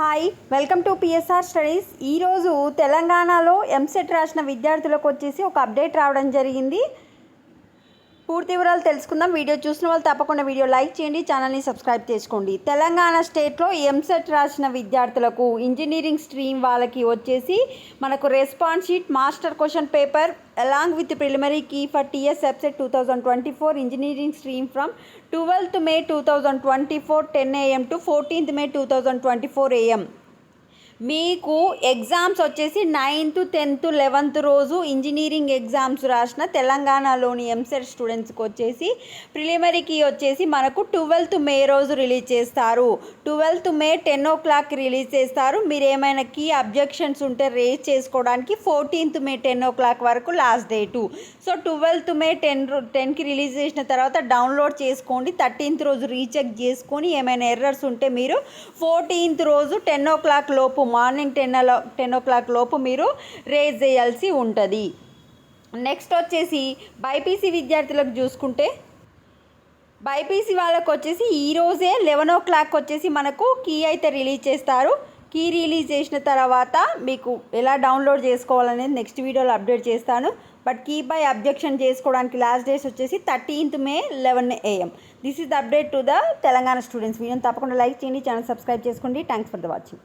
Hi welcome to PSR studies. ఈరోజు తెలంగాణలో ఎంసెట్ రాసిన విద్యార్థులకు వచ్చేసి ఒక అప్డేట్ రావడం జరిగింది. పూర్తి వివరాలు తెలుసుకుందాం. వీడియో చూసిన వాళ్ళు తప్పకుండా వీడియో లైక్ చేయండి, ఛానల్ని సబ్స్క్రైబ్ చేసుకోండి. తెలంగాణ స్టేట్లో ఎంసెట్ రాసిన విద్యార్థులకు ఇంజనీరింగ్ స్ట్రీమ్ వాళ్ళకి వచ్చేసి మనకు response sheet, master question paper along with preliminary key for TS EAPCET 2024 engineering stream from 12th May 2024 10 AM to 14th May 2024 AM. మీకు ఎగ్జామ్స్ వచ్చేసి 9th 10th 11th రోజు ఇంజనీరింగ్ ఎగ్జామ్స్ రాసిన తెలంగాణలోని ఎంసెట్ స్టూడెంట్స్కి వచ్చేసి ప్రిలిమినరీకి వచ్చేసి మనకు 12th May రోజు రిలీజ్ చేస్తారు. 12th May 10 o'clock రిలీజ్ చేస్తారు. మీరు ఏమైనా కీ అబ్జెక్షన్స్ ఉంటే రేజ్ చేసుకోవడానికి 14th May 10 o'clock వరకు last date. So 12th May 10కి రిలీజ్ చేసిన తర్వాత డౌన్లోడ్ చేసుకోండి. 13th రోజు రీచెక్ చేసుకొని ఏమైనా ఎర్రర్స్ ఉంటే మీరు 14th రోజు 10 o'clock లోపు మార్నింగ్ 10 o'clock లోపు మీరు రేజ్ చేయాల్సి ఉంటుంది. నెక్స్ట్ వచ్చేసి బైపీసీ విద్యార్థులకు చూసుకుంటే బైపీసీ వాళ్ళకు వచ్చేసి ఈరోజే 11 o'clock వచ్చేసి మనకు కీ అయితే రిలీజ్ చేస్తారు. కీ రిలీజ్ చేసిన తర్వాత మీకు ఎలా డౌన్లోడ్ చేసుకోవాలనేది నెక్స్ట్ వీడియోలో అప్డేట్ చేస్తాను. బట్ కీ బై అబ్జెక్షన్ చేసుకోవడానికి లాస్ట్ డేస్ వచ్చేసి 13th May 11 AM. This is the update to the Telangana students. వీడియోని తప్పకుండా లైక్ చేయండి, ఛానల్ సబ్స్క్రైబ్ చేసుకోండి. Thanks for the watching.